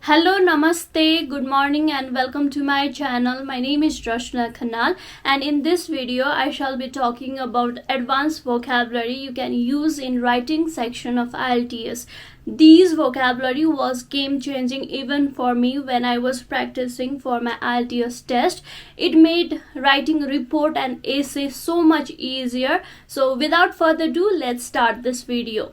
Hello, namaste, good morning and welcome to my channel. My name is Drashna Khanal and in this video I shall be talking about advanced vocabulary you can use in writing section of IELTS. These vocabulary was game changing even for me when I was practicing for my IELTS test. It made writing report and essay so much easier. So without further ado, let's start this video.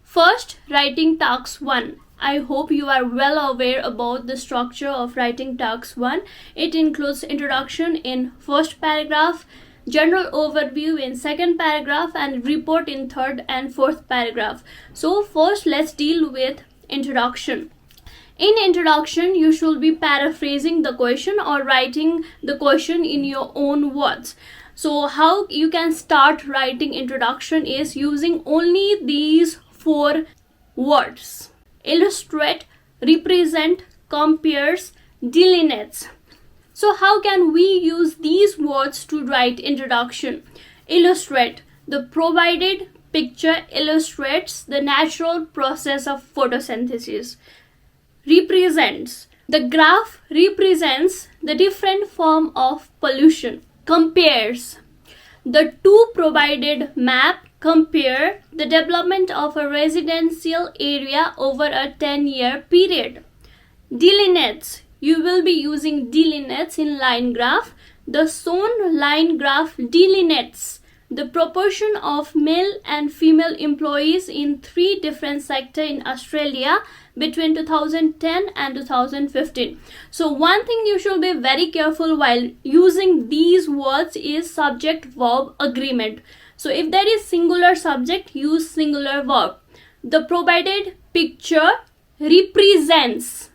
First, writing task 1. I hope you are well aware about the structure of writing task 1. It includes introduction in first paragraph, general overview in second paragraph, and report in third and fourth paragraph. So first, let's deal with introduction. In introduction, you should be paraphrasing the question or writing the question in your own words. So how you can start writing introduction is using only these 4 words: illustrate, represent, compares, delineates. So how can we use these words to write introduction? Illustrate. The provided picture illustrates the natural process of photosynthesis. Represents. The graph represents the different form of pollution. Compares. The two provided map compare the development of a residential area over a 10-year period. Delineates. You will be using delineates in line graph. The shown line graph delineates the proportion of male and female employees in 3 different sectors in Australia between 2010 and 2015. So one thing you should be very careful while using these words is subject-verb agreement. So if there is singular subject, use singular verb. The provided picture represents.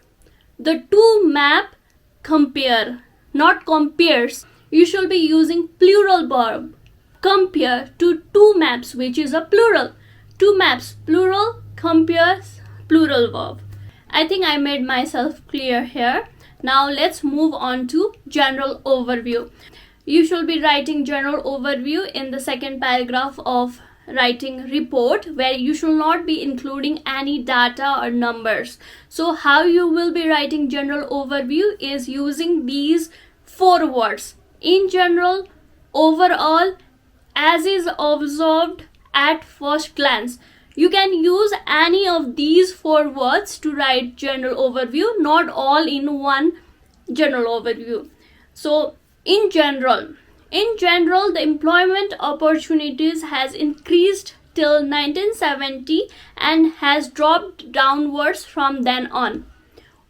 The two map compare, not compares. You should be using plural verb. Compare to 2 maps, which is a plural. 2 maps, plural, compares, plural verb. I think I made myself clear here. Now let's move on to general overview. You should be writing general overview in the second paragraph of writing report, where you should not be including any data or numbers. So how you will be writing general overview is using these 4 words: in general, overall, as is observed, at first glance. You can use any of these 4 words to write general overview, not all in one general overview. So in general, the employment opportunities has increased till 1970 and has dropped downwards from then on.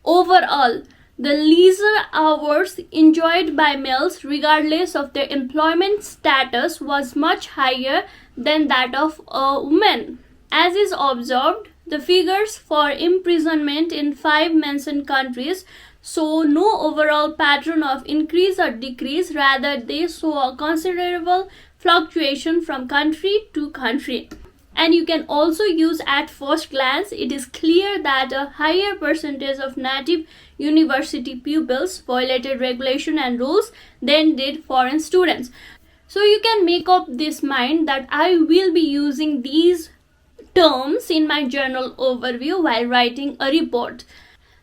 Overall, the leisure hours enjoyed by males regardless of their employment status was much higher than that of women. As is observed, the figures for imprisonment in 5 mentioned countries show no overall pattern of increase or decrease, rather they show a considerable fluctuation from country to country. And you can also use at first glance. It is clear that a higher percentage of native university pupils violated regulation and rules than did foreign students. So you can make up this mind that I will be using these terms in my journal overview while writing a report.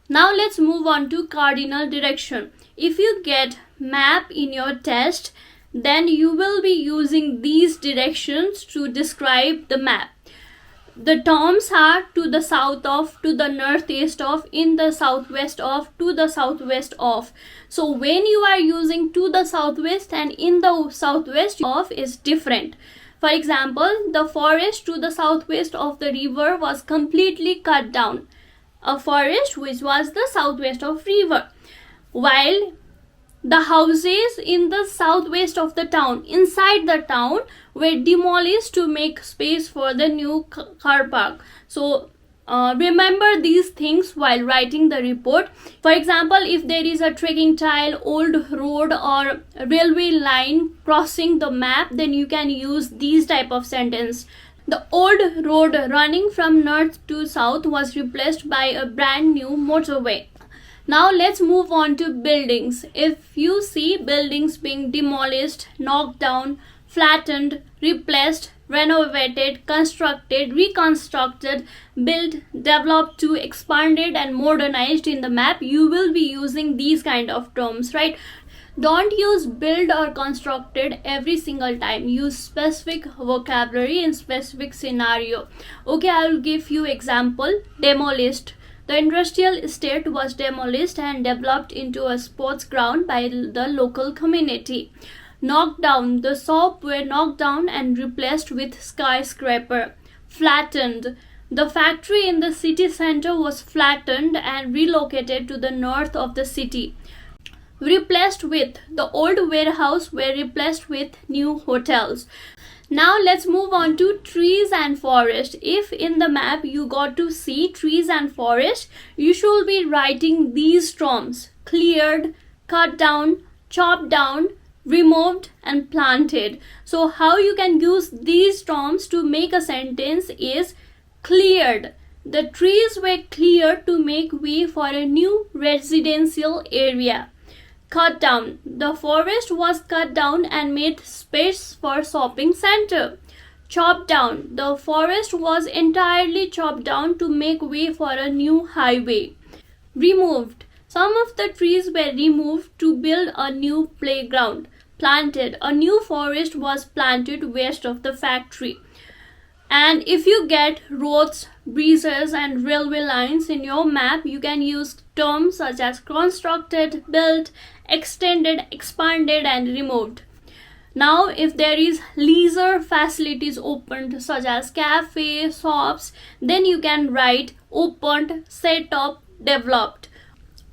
Now let's move on to cardinal direction. If you get map in your test, then you will be using these directions to describe the map. The terms are to the south of, to the northeast of, in the southwest of, to the southwest of. So when you are using to the southwest and in the southwest of is different. For example, the forest to the southwest of the river was completely cut down. A forest which was the southwest of river, while the houses in the southwest of the town, inside the town, were demolished to make space for the new car park. So remember these things while writing the report. For example, if there is a trekking trail, old road or railway line crossing the map, then you can use these type of sentence. The old road running from north to south was replaced by a brand new motorway. Now let's move on to buildings. If you see buildings being demolished, knocked down, flattened, replaced, renovated, constructed, reconstructed, built, developed to, expanded and modernized in the map, you will be using these kind of terms, right? Don't use build or constructed every single time. Use specific vocabulary in specific scenario. Okay, I will give you example. Demolished. The industrial estate was demolished and developed into a sports ground by the local community. Knocked down. The shop were knocked down and replaced with skyscraper. Flattened. The factory in the city center was flattened and relocated to the north of the city. Replaced with. The old warehouse were replaced with new hotels. Now let's move on to trees and forest. If in the map you got to see trees and forest, you should be writing these terms: cleared, cut down, chopped down, removed and planted. So how you can use these terms to make a sentence is cleared. The trees were cleared to make way for a new residential area. Cut down. The forest was cut down and made space for shopping center. Chopped down. The forest was entirely chopped down to make way for a new highway. Removed. Some of the trees were removed to build a new playground. Planted. A new forest was planted west of the factory. And if you get roads, bridges and railway lines in your map, you can use terms such as constructed, built, extended, expanded and removed. Now if there is leisure facilities opened such as cafe, shops, then you can write opened, set up, developed.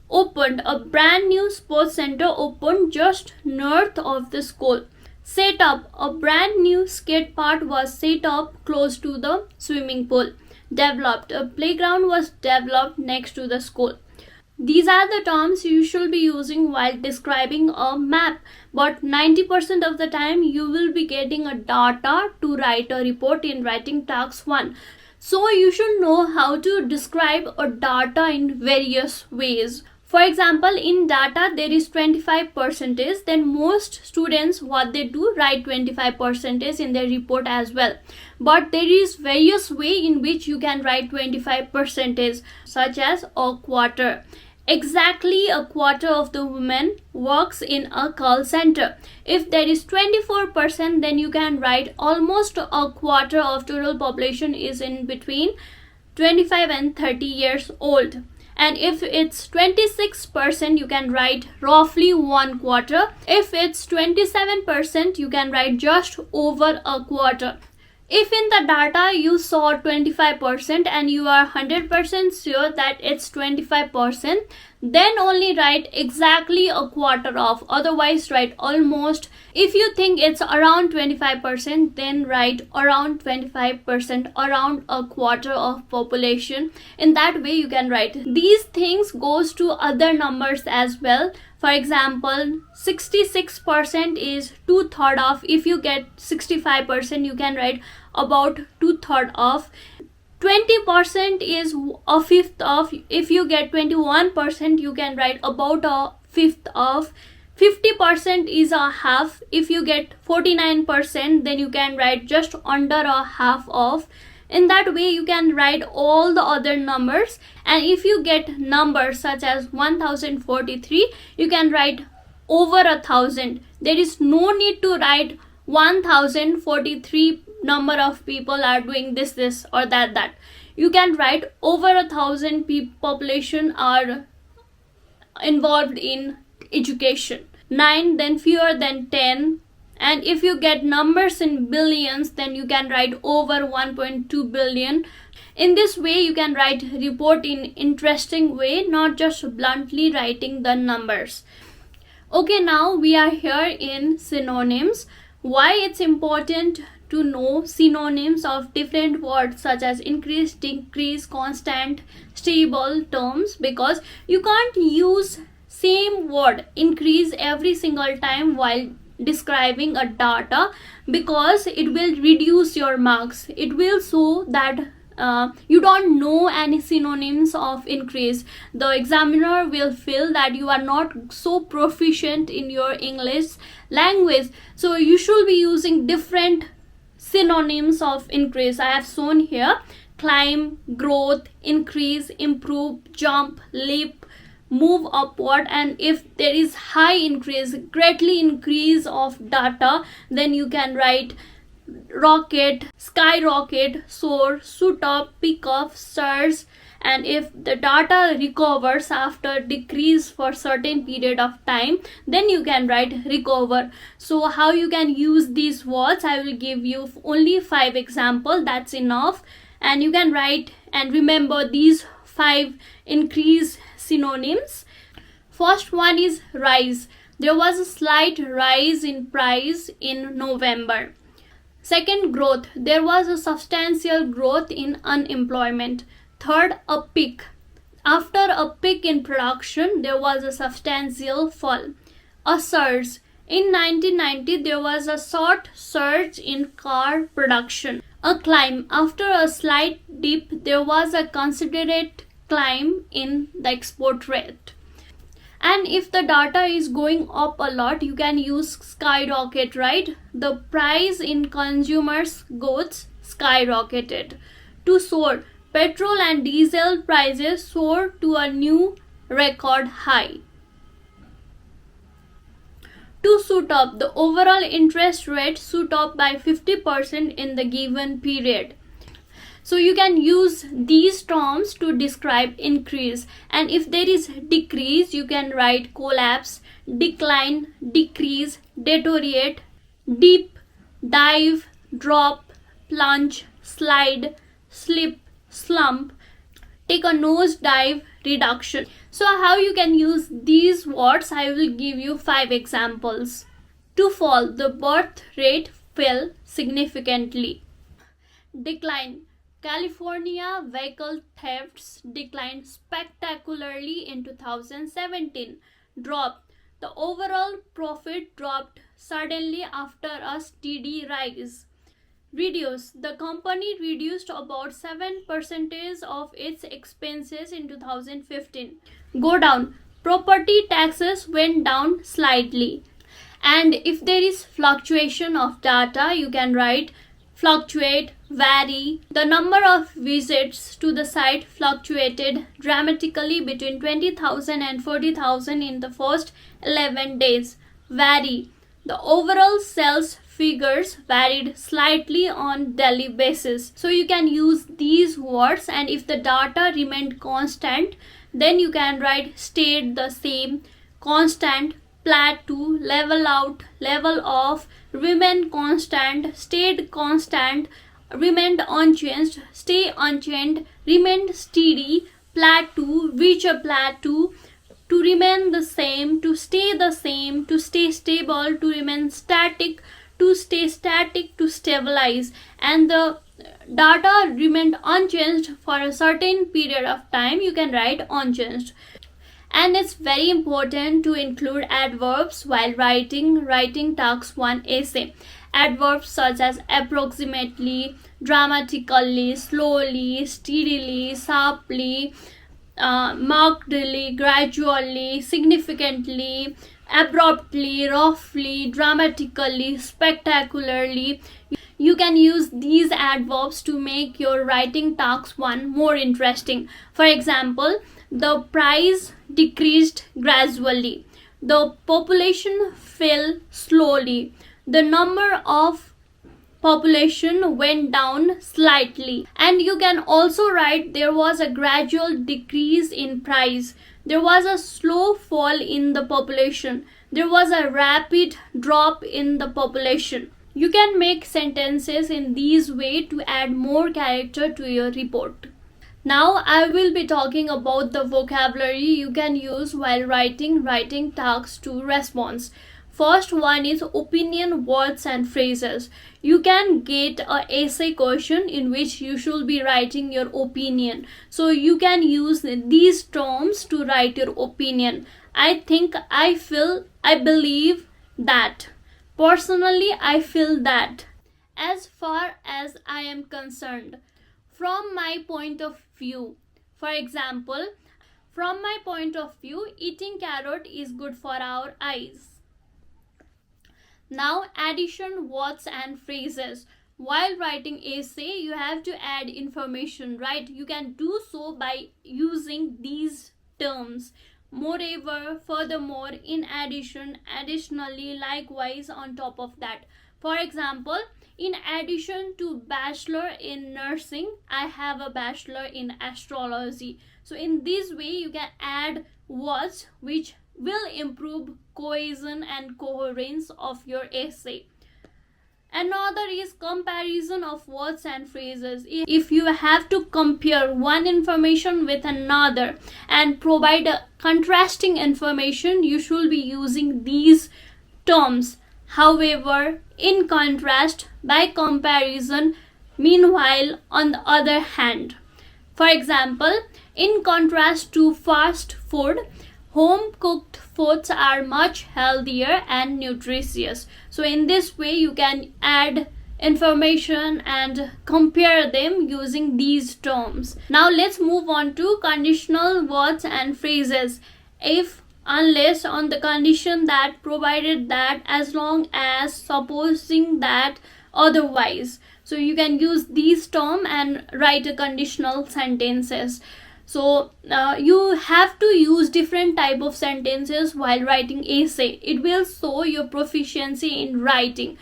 Opened. A brand new sports center opened just north of the school. Set up. A brand new skate park was set up close to the swimming pool. Developed. A playground was developed next to the school. These are the terms you should be using while describing a map, but 90% of the time you will be getting a data to write a report in writing task 1. So you should know how to describe a data in various ways. For example, in data there is 25%, then most students what they do write 25% in their report as well. But there is various way in which you can write 25%, such as a quarter. Exactly a quarter of the women works in a call center. If there is 24%, then you can write almost a quarter of total population is in between 25 and 30 years old. And if it's 26%, you can write roughly one quarter. If it's 27%, you can write just over a quarter. If in the data you saw 25% and you are 100% sure that it's 25%, then only write exactly a quarter of. Otherwise write almost. If you think it's around 25%, then write around 25%, around a quarter of population. In that way you can write. These things goes to other numbers as well. For example, 66% is 2/3 of. If you get 65%, you can write about 2/3 of. 20% is a fifth of. If you get 21%, you can write about a fifth of. 50% is a half. If you get 49%, then you can write just under a half of. In that way you can write all the other numbers. And if you get numbers such as 1043, you can write over 1,000. There is no need to write 1043 number of people are doing this or that. You can write over 1,000 population are involved in education. 9, then fewer than 10. And if you get numbers in billions, then you can write over 1.2 billion. In this way you can write report in interesting way, not just bluntly writing the numbers. Okay, now we are here in synonyms. Why it's important to know synonyms of different words such as increase, decrease, constant, stable terms, because you can't use same word increase every single time while describing a data, because it will reduce your marks. It will show that you don't know any synonyms of increase, the examiner will feel that you are not so proficient in your English language. So you should be using different synonyms of increase. I have shown here: climb, growth, increase, improve, jump, leap, move upward. And if there is high increase, greatly increase of data, then you can write rocket, skyrocket, soar, shoot up, pick up, surge. And if the data recovers after decrease for certain period of time, then you can write recover. So how you can use these words, I will give you only 5 examples, that's enough. And you can write and remember these 5 increase synonyms. First one is rise. There was a slight rise in price in November. Second, growth. There was a substantial growth in unemployment. Third, a peak. After a peak in production, there was a substantial fall. A surge. In 1990, there was a short surge in car production. A climb. After a slight dip, there was a considerate climb in the export rate. And if the data is going up a lot, you can use skyrocket, right? The price in consumers' goods skyrocketed. To soar, petrol and diesel prices soared to a new record high. To shoot up, the overall interest rate shoot up by 50% in the given period. So you can use these terms to describe increase. And if there is decrease, you can write collapse, decline, decrease, deteriorate, dip, dive, drop, plunge, slide, slip, slump, take a nose dive, reduction. So how you can use these words, I will give you 5 examples. To fall, the birth rate fell significantly. Decline, California vehicle thefts declined spectacularly in 2017. Drop, the overall profit dropped suddenly after a steady rise. Reduce, the company reduced about 7% of its expenses in 2015. Go down, property taxes went down slightly. And if there is fluctuation of data, you can write fluctuate, vary. The number of visits to the site fluctuated dramatically between 20,000 and 40,000 in the first 11 days. Vary, the overall sales figures varied slightly on daily basis. So you can use these words, and if the data remained constant, then you can write stayed the same, constant, plateau, level out, level off, remain constant, stayed constant, remained unchanged, stay unchanged, remained steady, plateau, reach a plateau, to remain the same, to stay the same, to stay stable, to remain static, to stay static, to stabilize. And the data remained unchanged for a certain period of time, you can write unchanged. And it's very important to include adverbs while writing task 1 essay. Adverbs such as approximately, dramatically, slowly, steadily, sharply, markedly, gradually, significantly, abruptly, roughly, dramatically, spectacularly. You can use these adverbs to make your writing task 1 more interesting. For example, the price decreased gradually. The population fell slowly. The number of population went down slightly. And you can also write there was a gradual decrease in price. There was a slow fall in the population. There was a rapid drop in the population. You can make sentences in these ways to add more character to your report. Now I will be talking about the vocabulary you can use while writing tasks 2 response. First one is opinion words and phrases. You can get an essay question in which you should be writing your opinion. So you can use these terms to write your opinion. I think, I feel, I believe that. Personally, I feel that. As far as I am concerned. From my point of view. For example, from my point of view, eating carrot is good for our eyes. Now, addition words and phrases. While writing essay, you have to add information, right? You can do so by using these terms. Moreover, furthermore, in addition, additionally, likewise, on top of that. For example, in addition to bachelor in nursing, I have a bachelor in astrology. So in this way, you can add words which will improve cohesion and coherence of your essay. Another is comparison of words and phrases. If you have to compare one information with another and provide a contrasting information, you should be using these terms. However, in contrast, by comparison, meanwhile, on the other hand. For example, in contrast to fast food, home cooked foods are much healthier and nutritious. So in this way, you can add information and compare them using these terms. Now let's move on to conditional words and phrases. If, unless, on the condition that, provided that, as long as, supposing that, otherwise. So you can use these terms and write a conditional sentences. So you have to use different type of sentences while writing essay. It will show your proficiency in writing.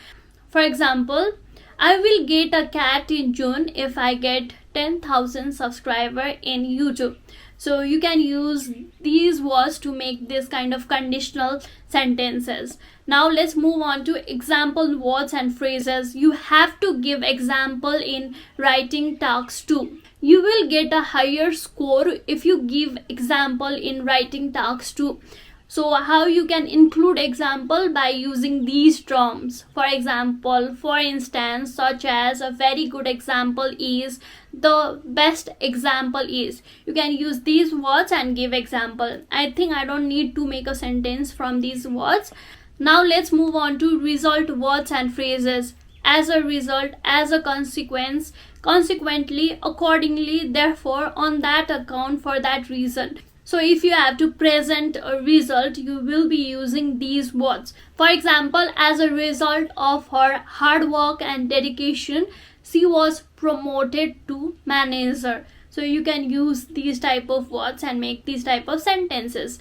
For example, I will get a cat in June if I get 10,000 subscribers in YouTube. So you can use these words to make this kind of conditional sentences. Now let's move on to example words and phrases. You have to give example in writing tasks too. You will get a higher score if you give example in writing tasks too. So how you can include example? By using these terms. For example, for instance, such as a very good example is, the best example is. You can use these words and give example. I think I don't need to make a sentence from these words. Now let's move on to result words and phrases. As a result, as a consequence, consequently, accordingly, therefore, on that account, for that reason. So if you have to present a result, you will be using these words. For example, as a result of her hard work and dedication, she was promoted to manager. So you can use these type of words and make these type of sentences.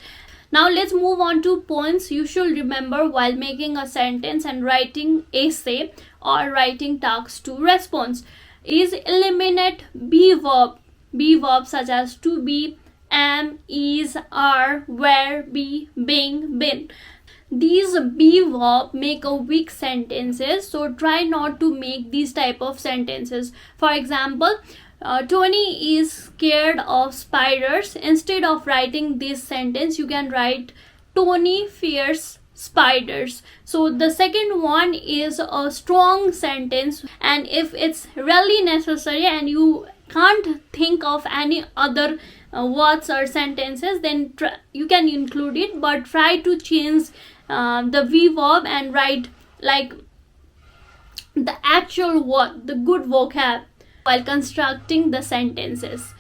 Now let's move on to points you should remember while making a sentence and writing essay or writing tasks to response. Is eliminate be verb. Be verb such as to be, am, is, are, were, be, being, been. These be verb make a weak sentences, so try not to make these type of sentences. For example, Tony is scared of spiders. Instead of writing this sentence, you can write Tony fears spiders. So the second one is a strong sentence, and if it's really necessary and you can't think of any other words or sentences, then you can include it, but try to change the V verb and write like the actual word, the good vocab, while constructing the sentences.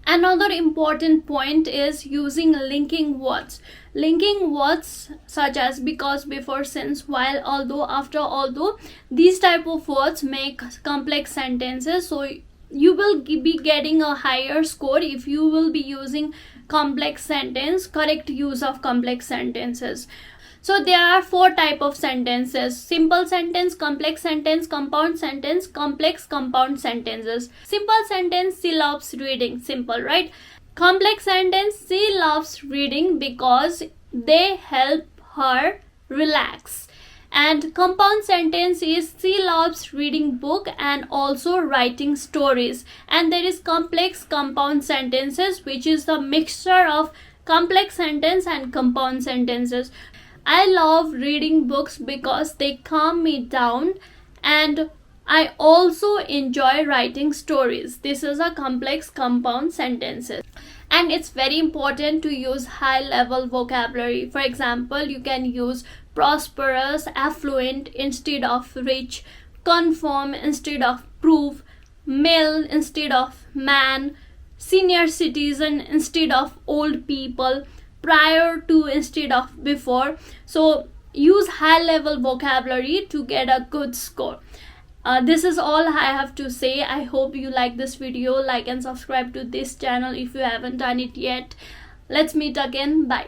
Another important point is using linking words. Linking words such as because, before, since, while, although, after, although. These type of words make complex sentences. So you will be getting a higher score if you will be using complex sentence, correct use of complex sentences. So there are 4 type of sentences: simple sentence, complex sentence, compound sentence, complex compound sentences. Simple sentence, she loves reading. Simple, right? Complex sentence, she loves reading because they help her relax. And compound sentence is she loves reading book and also writing stories. And there is complex compound sentences, which is the mixture of complex sentence and compound sentences. I love reading books because they calm me down, and I also enjoy writing stories. This is a complex compound sentences. And it's very important to use high level vocabulary. For example, you can use prosperous, affluent instead of rich, confirm instead of prove, male instead of man, senior citizen instead of old people, prior to instead of before. So use high level vocabulary to get a good score. This is all I have to say. I hope you like this video. Like and subscribe to this channel if you haven't done it yet. Let's meet again. Bye.